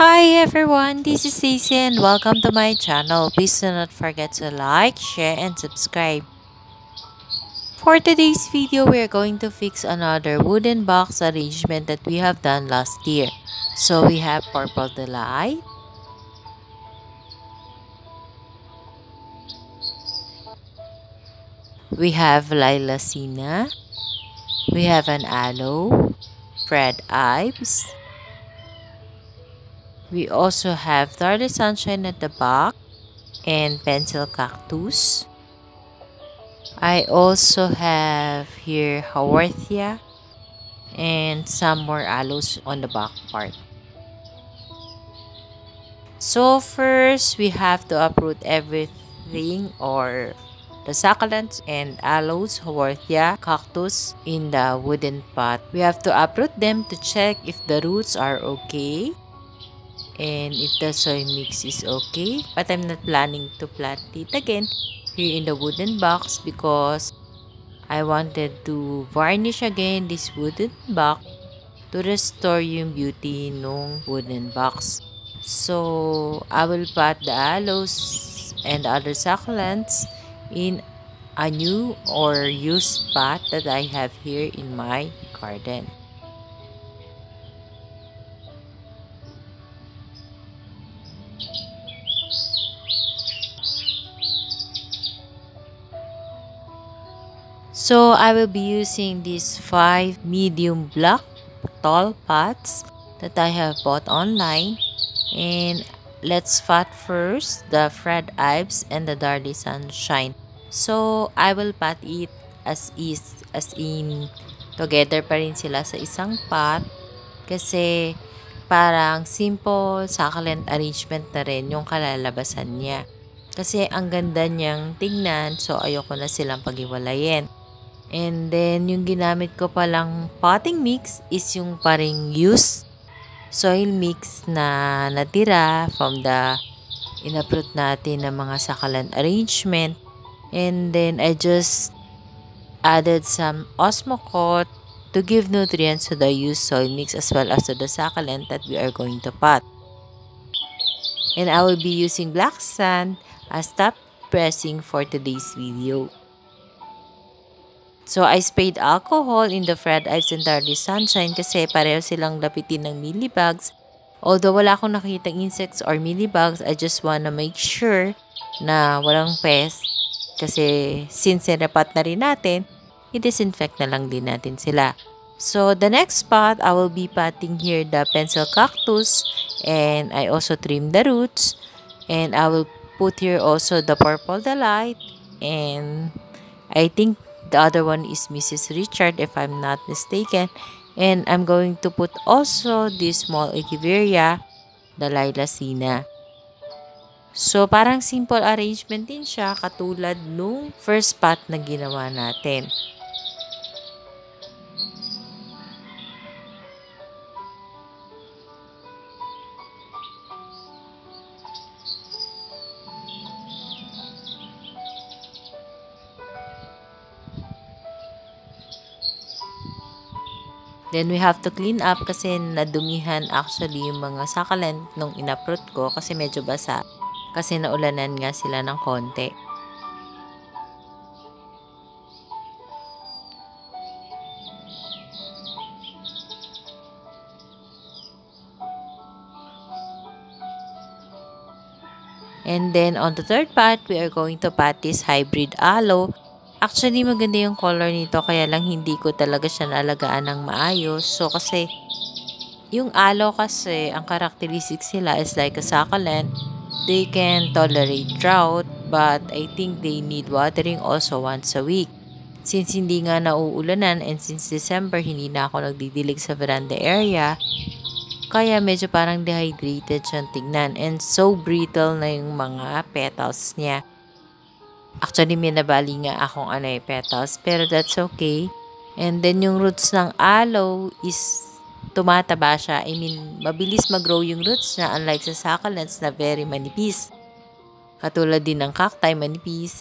Hi everyone, this is Stacey and welcome to my channel. Please do not forget to like, share, and subscribe. For today's video, we are going to fix another wooden box arrangement that we have done last year. So we have Purple Delight, we have Laila Sina, we have an Aloe, Fred Ives, we also have Darly Sunshine at the back, and Pencil Cactus. I also have here Haworthia and some more aloes on the back part. So first, we have to uproot everything or the succulents and aloes, Haworthia, cactus in the wooden pot. We have to uproot them to check if the roots are okay and if the soil mix is okay. But I'm not planning to plant it again here in the wooden box because I wanted to varnish again this wooden box to restore yung beauty nung wooden box. So, I will pot the aloes and other succulents in a new or used pot that I have here in my garden. So, I will be using these 5 medium block tall pots that I have bought online. And let's pot first the Fred Ives and the Darly Sunshine. So, I will pot it as is, as in together pa rin sila sa isang pot. Kasi parang simple succulent arrangement na rin yung kalalabasan niya. Kasi ang ganda niyang tingnan, so ayoko na silang paghiwalayin. And then, yung ginamit ko palang potting mix is yung paring used soil mix na natira from the inaprot natin ng mga succulent arrangement. And then, I just added some Osmocote to give nutrients to the used soil mix as well as to the succulent that we are going to pot. And I will be using black sand as top pressing for today's video. So, I sprayed alcohol in the Fred Ives and Darly Sunshine kasi pareho silang lapitin ng mealybugs. Although wala akong nakitang insects or mealybugs, I just wanna make sure na walang pest. Kasi since nirepat na rin natin, i-disinfect na lang din natin sila. So, the next spot, I will be potting here the Pencil Cactus and I also trim the roots. And I will put here also the Purple Delight and I think the other one is Mrs. Richard if I'm not mistaken. And I'm going to put also this small Echeveria, the Laila Sina. So, parang simple arrangement din siya katulad nung first pot na ginawa natin. Then, we have to clean up kasi nadumihan actually yung mga succulent nung inaprot ko kasi medyo basa. Kasi naulanan nga sila ng konti. And then, on the third pot, we are going to pot this hybrid aloe. Actually, maganda yung color nito kaya lang hindi ko talaga siya naalagaan ng maayos. So, kasi yung aloe kasi, ang characteristics sila is like a succulent. They can tolerate drought, but I think they need watering also once a week. Since hindi nga nauulanan and since December, hindi na ako nagdidilig sa veranda area, kaya medyo parang dehydrated siyang tignan and so brittle na yung mga petals niya. Actually, may nabali nga akong petals, pero that's okay. And then, yung roots ng aloe is tumataba siya. I mean, mabilis mag-grow yung roots niya unlike sa succulents na very manipis. Katulad din ng cacti, manipis.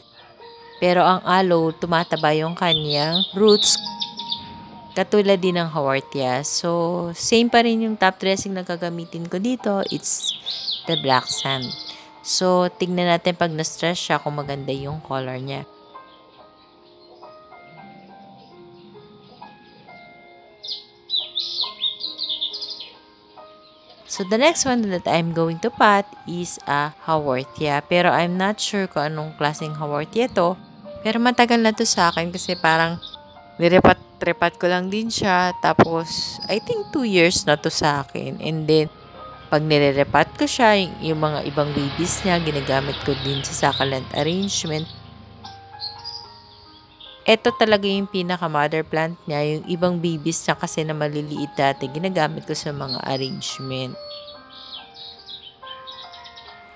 Pero ang aloe, tumataba yung kanyang roots. Katulad din ng haworthia. So, same pa rin yung top dressing na gagamitin ko dito. It's the black sand. So, tignan natin pag na-stress siya kung maganda yung color niya. So, the next one that I'm going to pot is a haworthia. Pero I'm not sure kung anong klaseng haworthia to. Pero matagal na to sa akin kasi parang nirepat-repat ko lang din siya. Tapos, I think 2 years na to sa akin. And then, pag nirerepat ko siya, yung mga ibang babies niya, ginagamit ko din sa succulent arrangement. Ito talaga yung pinaka-mother plant niya. Yung ibang babies niya kasi na maliliit dati, ginagamit ko sa mga arrangement.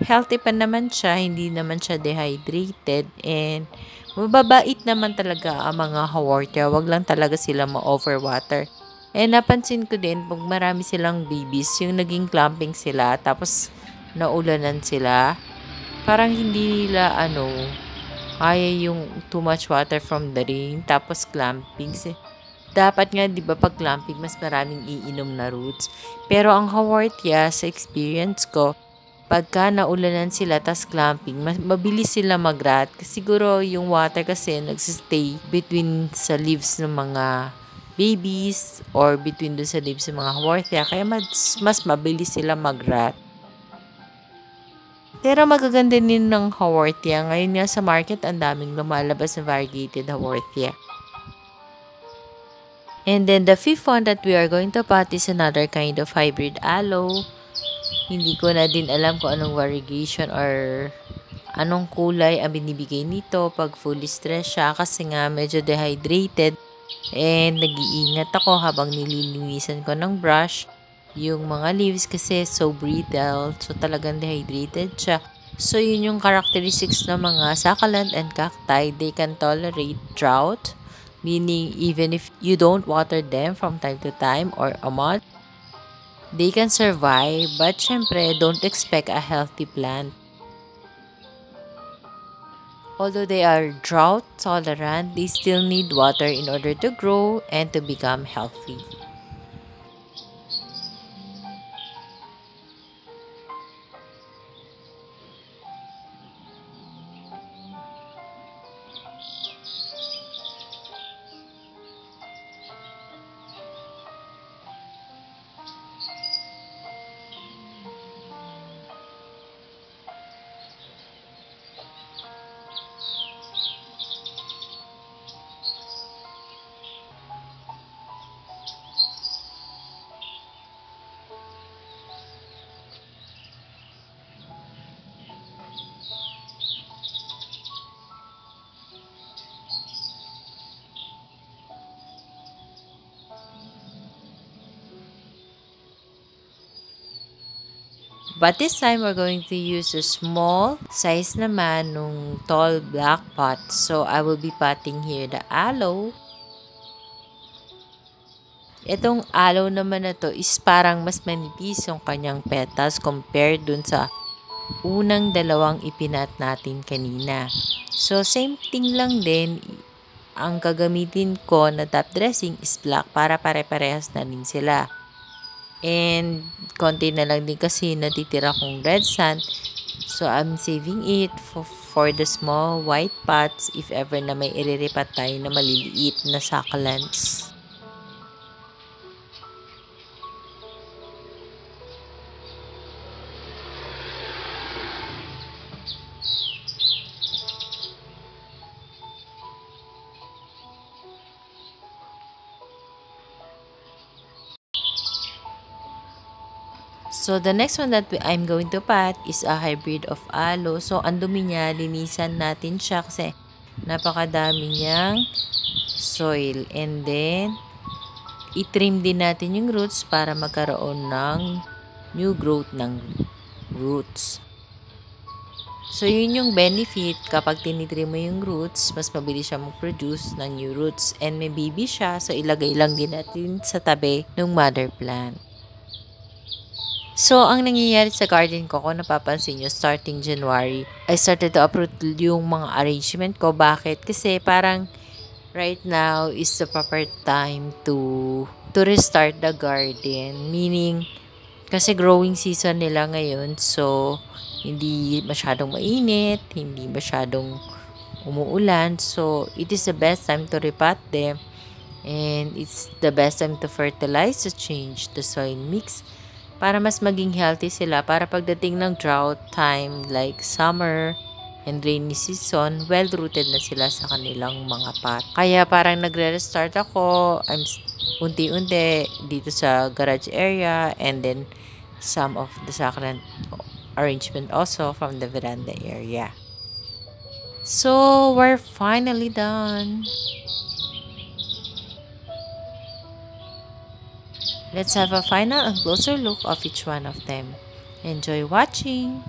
Healthy pa naman siya, hindi naman siya dehydrated, and mababait naman talaga ang mga haworthia. Wag lang talaga sila ma-overwater. And napansin ko din, pag marami silang babies, yung naging clumping sila, tapos naulanan sila, parang hindi nila kaya yung too much water from the rain, tapos clamping. Dapat nga, di ba, pag clamping, mas maraming iinom na roots. Pero ang haworthia, sa experience ko, pagka naulanan sila, tas clamping, mabilis sila mag-rot. Siguro yung water kasi nagsistay between sa leaves ng mga babies or between dun sa leaves ng mga haworthia. Kaya mas mabilis sila mag-rot. Pero magaganda din ng haworthia. Ngayon nga sa market, ang daming lumalabas na variegated haworthia. And then the fifth one that we are going to pot is another kind of hybrid aloe. Hindi ko na din alam kung anong variegation or anong kulay ang binibigay nito pag fully stressed siya kasi nga medyo dehydrated. And nag-iingat ako habang nililinisan ko ng brush yung mga leaves kasi so brittle. So talagang dehydrated siya. So yun yung characteristics ng mga succulent and cacti. They can tolerate drought. Meaning even if you don't water them from time to time or a month, they can survive. But syempre, don't expect a healthy plant. Although they are drought tolerant, they still need water in order to grow and to become healthy. But this time, we're going to use a small size naman nung tall black pot. So, I will be potting here the aloe. Itong aloe naman na to is parang mas manipis yung kanyang petals compared dun sa unang dalawang ipinat natin kanina. So, same thing lang din. Ang gagamitin ko na top dressing is black para pare-parehas na rin sila. And konti na lang din kasi natitira kong red sand. So, I'm saving it for the small white pots if ever na may iriripat tayo na maliliit na succulents. So, the next one that I'm going to pot is a hybrid of aloe. So, ang dumi niya, linisan natin siya kasi napakadami niyang soil. And then, i-trim din natin yung roots para magkaroon ng new growth ng roots. So, yun yung benefit kapag tinitrim mo yung roots, mas mabilis siya mag-produce ng new roots. And may baby siya, so ilagay lang din natin sa tabi ng mother plant. So, ang nangyayari sa garden ko, kung napapansin nyo, starting January, I started to uproot yung mga arrangement ko. Bakit? Kasi parang right now is the proper time to restart the garden. Meaning, kasi growing season nila ngayon, so hindi masyadong mainit, hindi masyadong umuulan. So, it is the best time to repot them. And it's the best time to fertilize, to change the soil mix para mas maging healthy sila para pagdating ng drought time like summer and rainy season, well-rooted na sila sa kanilang mga pot. Kaya parang nagre-restart ako, unti-unti dito sa garage area and then some of the succulent arrangement also from the veranda area. So, we're finally done. Let's have a final and closer look of each one of them. Enjoy watching!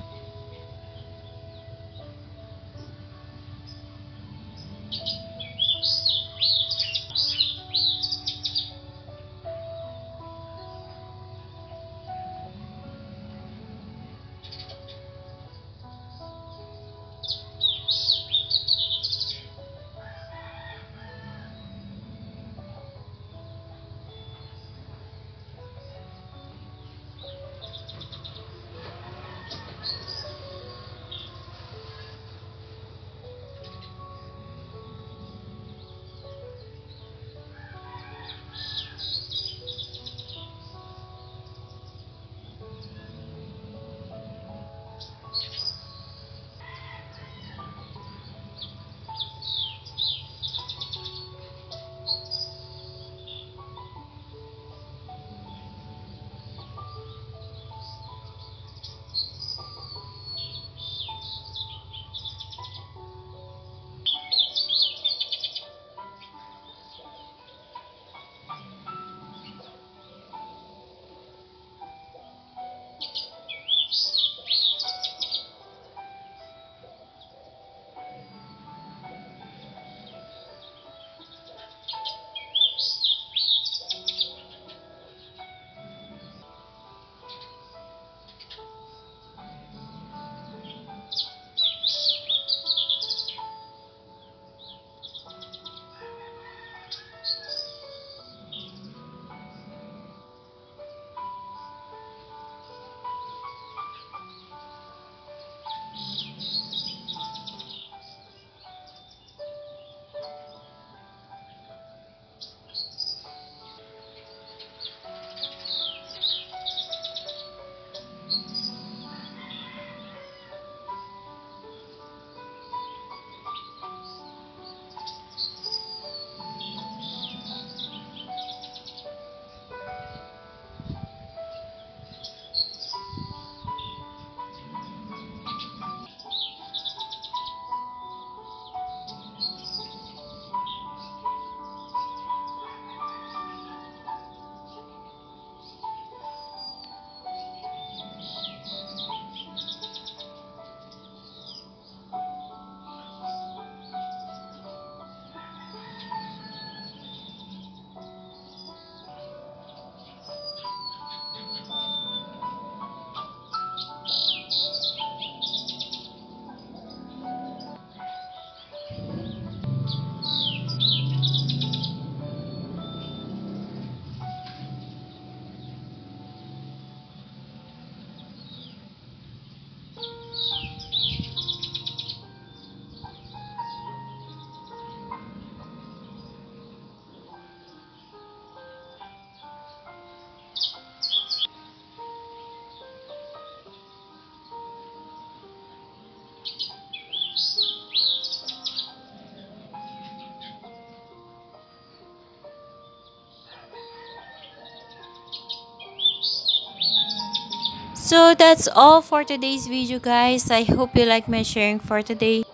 So that's all for today's video, guys. I hope you like my sharing for today.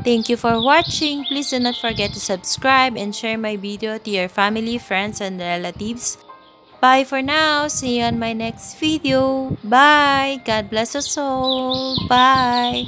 Thank you for watching. Please do not forget to subscribe and share my video to your family, friends, and relatives. Bye for now. See you on my next video. Bye. God bless us all. Bye.